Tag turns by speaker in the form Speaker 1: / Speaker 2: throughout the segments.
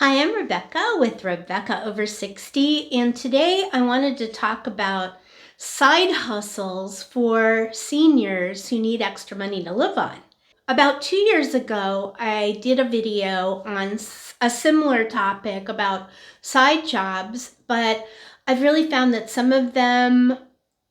Speaker 1: Hi, I'm Rebecca with Rebecca Over 60, and today I wanted to talk about side hustles for seniors who need extra money to live on. About 2 years ago, I did a video on a similar topic about side jobs, but I've really found that some of them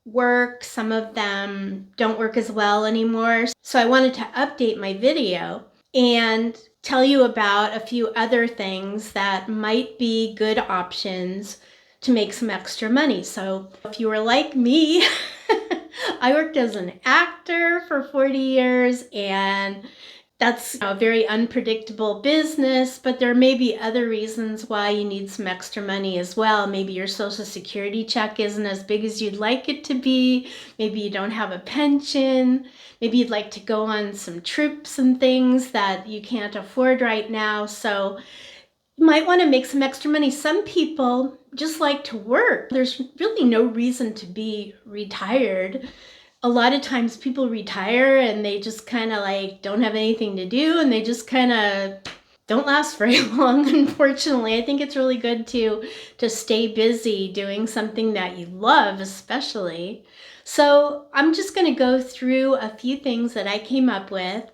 Speaker 1: work, some of them don't work as well anymore. So I wanted to update my video and tell you about a few other things that might be good options to make some extra money. So if you were like me, I worked as an actor for 40 years, and that's a very unpredictable business, but there may be other reasons why you need some extra money as well. Maybe your Social Security check isn't as big as you'd like it to be. Maybe you don't have a pension. Maybe you'd like to go on some trips and things that you can't afford right now. So you might want to make some extra money. Some people just like to work. There's really no reason to be retired. A lot of times people retire and they just kind of like don't have anything to do, and they just kind of don't last very long, unfortunately. I think it's really good to stay busy doing something that you love, especially. So I'm just going to go through a few things that I came up with.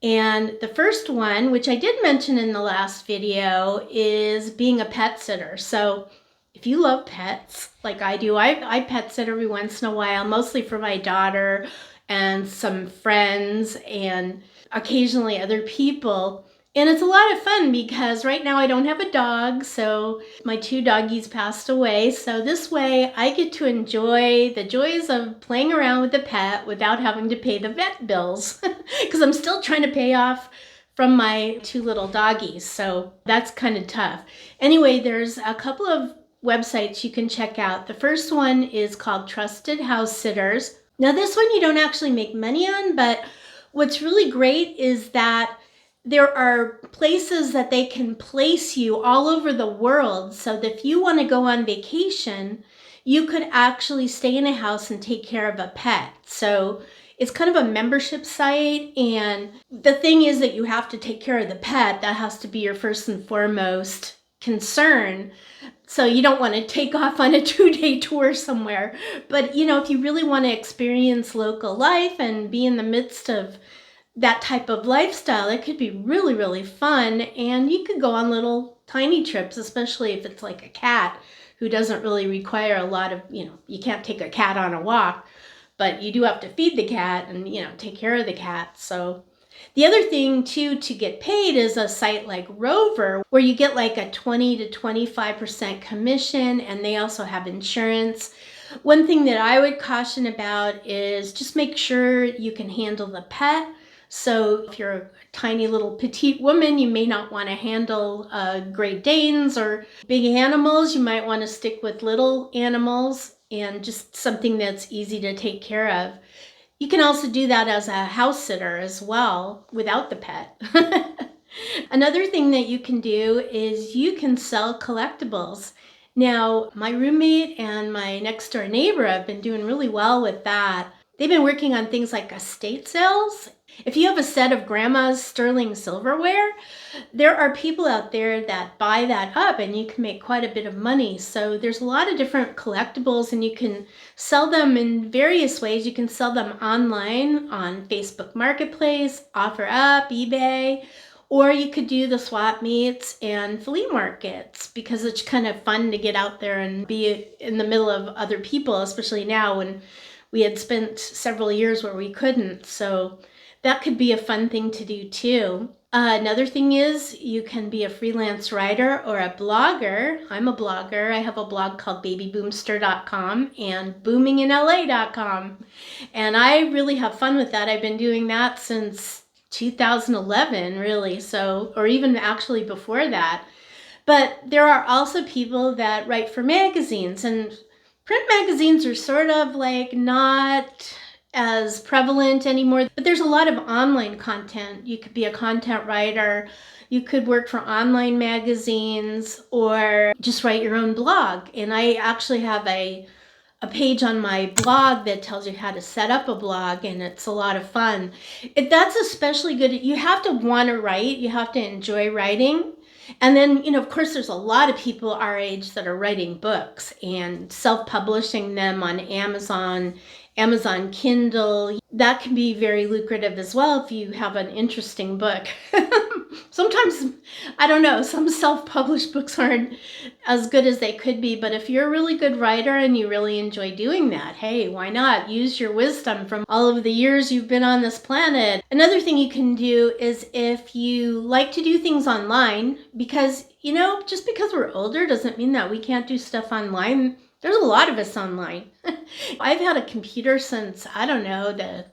Speaker 1: And the first one, which I did mention in the last video, is being a pet sitter. So if you love pets like I do, I pet sit every once in a while, mostly for my daughter and some friends and occasionally other people. And it's a lot of fun because right now I don't have a dog, so my two doggies passed away. So this way I get to enjoy the joys of playing around with the pet without having to pay the vet bills because I'm still trying to pay off from my two little doggies. So that's kind of tough. Anyway, there's a couple of websites you can check out. The first one is called Trusted House Sitters. Now this one you don't actually make money on, but what's really great is that there are places that they can place you all over the world, so that if you want to go on vacation, you could actually stay in a house and take care of a pet. So it's kind of a membership site, and the thing is that you have to take care of the pet. That has to be your first and foremost concern. So you don't want to take off on a 2-day tour somewhere. But if you really want to experience local life and be in the midst of that type of lifestyle, it could be really, really fun. And you could go on little tiny trips, especially if it's like a cat who doesn't really require a lot of, you can't take a cat on a walk, but you do have to feed the cat and, take care of the cat. So the other thing too to get paid is a site like Rover, where you get like a 20 to 25% commission, and they also have insurance. One thing that I would caution about is just make sure you can handle the pet. So if you're a tiny little petite woman, you may not want to handle Great Danes or big animals. You might want to stick with little animals and just something that's easy to take care of. You can also do that as a house sitter as well without the pet. Another thing that you can do is you can sell collectibles. Now, my roommate and my next door neighbor have been doing really well with that. They've been working on things like estate sales. If you have a set of grandma's sterling silverware, there are people out there that buy that up and you can make quite a bit of money. So there's a lot of different collectibles, and you can sell them in various ways. You can sell them online on Facebook Marketplace, OfferUp, eBay, or you could do the swap meets and flea markets, because it's kind of fun to get out there and be in the middle of other people, especially now when we had spent several years where we couldn't. So that could be a fun thing to do too. Another thing is you can be a freelance writer or a blogger. I'm a blogger. I have a blog called babyboomster.com and boominginla.com. And I really have fun with that. I've been doing that since 2011, really. So, or even actually before that. But there are also people that write for magazines, and print magazines are sort of like not as prevalent anymore, but there's a lot of online content. You could be a content writer, you could work for online magazines, or just write your own blog. And I actually have a page on my blog that tells you how to set up a blog, and it's a lot of fun. That's especially good. You have to want to write, you have to enjoy writing. And then, of course, there's a lot of people our age that are writing books and self-publishing them on Amazon Kindle. That can be very lucrative as well if you have an interesting book. Sometimes, I don't know, some self-published books aren't as good as they could be, but if you're a really good writer and you really enjoy doing that, hey, why not? Use your wisdom from all of the years you've been on this planet. Another thing you can do is if you like to do things online, because, just because we're older doesn't mean that we can't do stuff online. There's a lot of us online. I've had a computer since, I don't know, the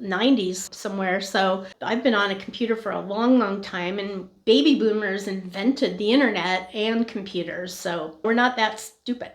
Speaker 1: 90s somewhere. So I've been on a computer for a long, long time, and baby boomers invented the internet and computers. So we're not that stupid.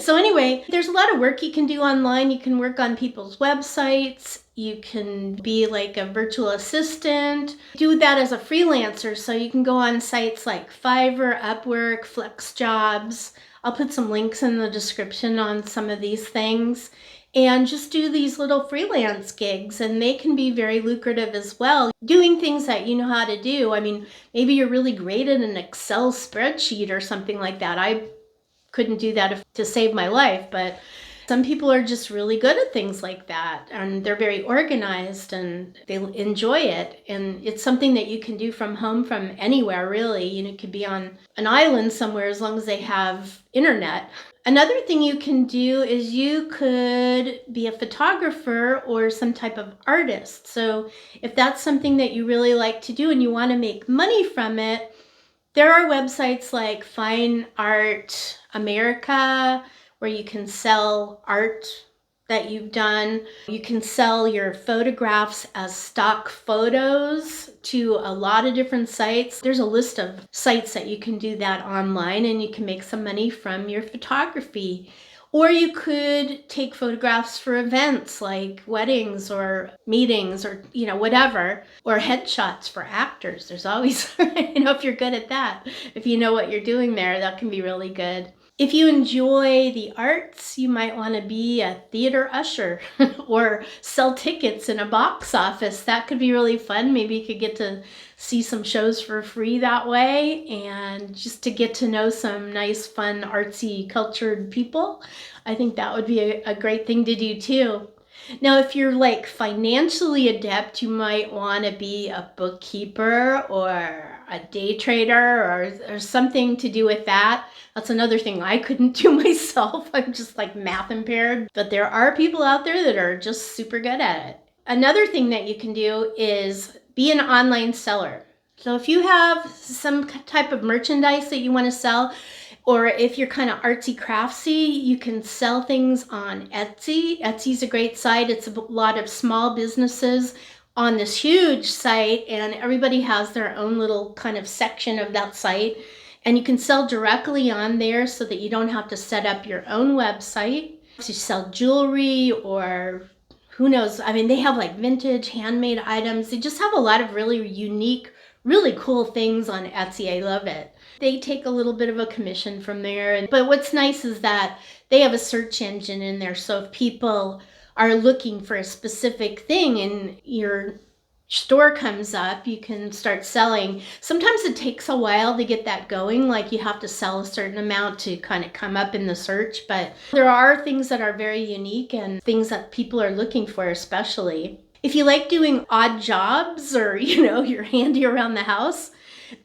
Speaker 1: So anyway, there's a lot of work you can do online. You can work on people's websites. You can be like a virtual assistant. Do that as a freelancer. So you can go on sites like Fiverr, Upwork, FlexJobs. I'll put some links in the description on some of these things. And just do these little freelance gigs, and they can be very lucrative as well. Doing things that you know how to do. I mean, maybe you're really great at an Excel spreadsheet or something like that. I couldn't do that to save my life, but some people are just really good at things like that, and they're very organized and they enjoy it. And it's something that you can do from home, from anywhere, really. You could be on an island somewhere as long as they have internet. Another thing you can do is you could be a photographer or some type of artist. So if that's something that you really like to do and you want to make money from it, there are websites like Fine Art America, where you can sell art that you've done. You can sell your photographs as stock photos to a lot of different sites. There's a list of sites that you can do that online, and you can make some money from your photography. Or you could take photographs for events like weddings or meetings or, whatever, or headshots for actors. There's always, if you're good at that, if you know what you're doing there, that can be really good. If you enjoy the arts, you might want to be a theater usher or sell tickets in a box office. That could be really fun. Maybe you could get to see some shows for free that way, and just to get to know some nice, fun, artsy, cultured people. I think that would be a great thing to do too. Now, if you're like financially adept, you might want to be a bookkeeper or a day trader or something to do with that. That's another thing I couldn't do myself. I'm just like math impaired. But there are people out there that are just super good at it. Another thing that you can do is be an online seller. So if you have some type of merchandise that you want to sell, or if you're kind of artsy craftsy, you can sell things on Etsy. Etsy's a great site. It's a lot of small businesses on this huge site, and everybody has their own little kind of section of that site. And you can sell directly on there so that you don't have to set up your own website. So you sell jewelry or who knows. I mean, they have like vintage handmade items. They just have a lot of really unique, really cool things on Etsy. I love it. They take a little bit of a commission from there. But what's nice is that they have a search engine in there. So if people are looking for a specific thing and your store comes up, you can start selling. Sometimes it takes a while to get that going. Like you have to sell a certain amount to kind of come up in the search. But there are things that are very unique and things that people are looking for especially. If you like doing odd jobs or, you're handy around the house,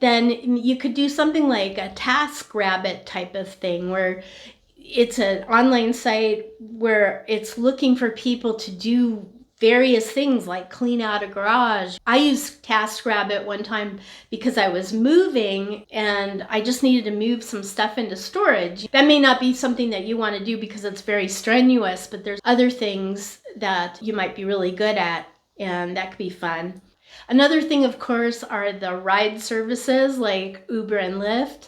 Speaker 1: then you could do something like a TaskRabbit type of thing where it's an online site where it's looking for people to do various things like clean out a garage. I used TaskRabbit one time because I was moving and I just needed to move some stuff into storage. That may not be something that you want to do because it's very strenuous, but there's other things that you might be really good at, and that could be fun. Another thing, of course, are the ride services like Uber and Lyft.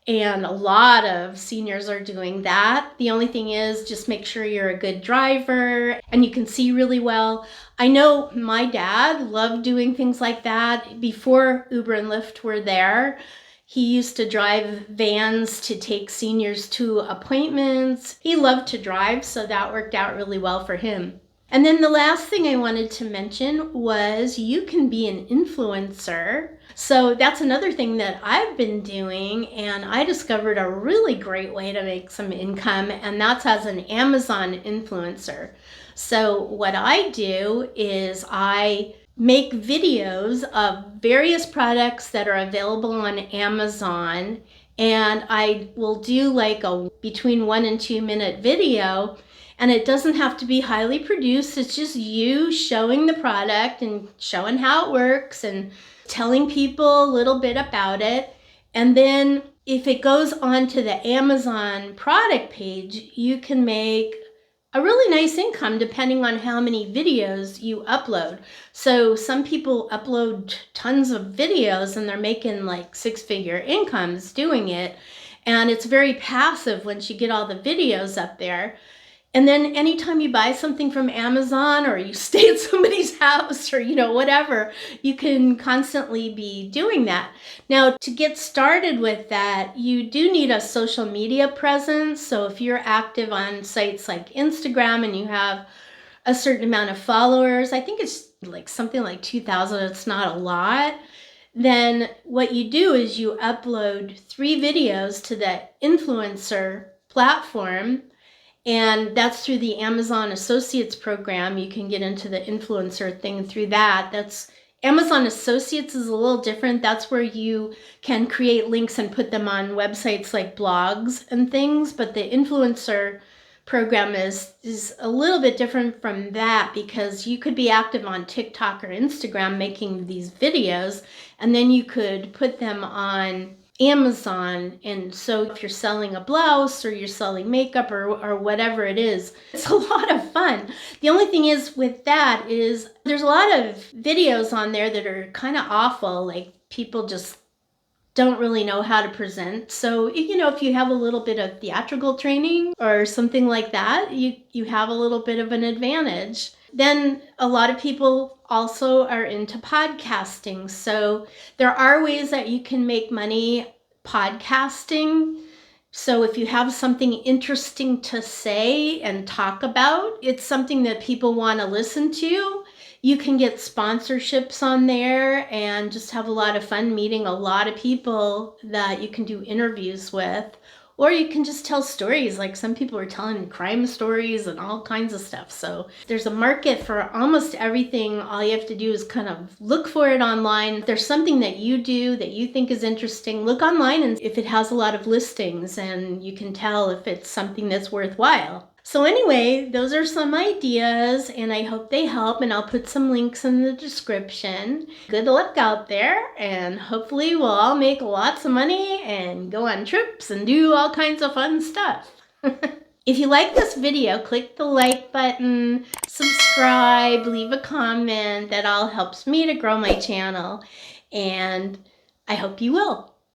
Speaker 1: And a lot of seniors are doing that. The only thing is just make sure you're a good driver and you can see really well. I know my dad loved doing things like that before Uber and Lyft were there. He used to drive vans to take seniors to appointments. He loved to drive, so that worked out really well for him. And then the last thing I wanted to mention was you can be an influencer. So that's another thing that I've been doing, and I discovered a really great way to make some income, and that's as an Amazon influencer. So what I do is I make videos of various products that are available on Amazon, and I will do like a between 1 and 2 minute video, and it doesn't have to be highly produced. It's just you showing the product and showing how it works and telling people a little bit about it. And then if it goes onto the Amazon product page, you can make a really nice income depending on how many videos you upload. So some people upload tons of videos and they're making like 6-figure incomes doing it. And it's very passive once you get all the videos up there. And then anytime you buy something from Amazon or you stay at somebody's house or, whatever, you can constantly be doing that. Now, to get started with that, you do need a social media presence. So if you're active on sites like Instagram and you have a certain amount of followers, I think it's like something like 2,000, it's not a lot. Then what you do is you upload 3 videos to the influencer platform. And that's through the Amazon Associates program. You can get into the influencer thing through that. That's Amazon Associates is a little different. That's where you can create links and put them on websites like blogs and things. But the influencer program is a little bit different from that, because you could be active on TikTok or Instagram making these videos, and then you could put them on Amazon. And so if you're selling a blouse or you're selling makeup or whatever it is, it's a lot of fun. The only thing is with that is there's a lot of videos on there that are kind of awful, like people just don't really know how to present. So, if you have a little bit of theatrical training or something like that, you have a little bit of an advantage. Then a lot of people also are into podcasting. So there are ways that you can make money podcasting. So if you have something interesting to say and talk about, it's something that people want to listen to. You can get sponsorships on there and just have a lot of fun meeting a lot of people that you can do interviews with. Or you can just tell stories, like some people are telling crime stories and all kinds of stuff. So there's a market for almost everything. All you have to do is kind of look for it online. If there's something that you do that you think is interesting, look online and if it has a lot of listings, and you can tell if it's something that's worthwhile. So anyway, those are some ideas, and I hope they help, and I'll put some links in the description. Good luck out there, and hopefully we'll all make lots of money and go on trips and do all kinds of fun stuff. If you like this video, click the like button, subscribe, leave a comment. That all helps me to grow my channel, and I hope you will.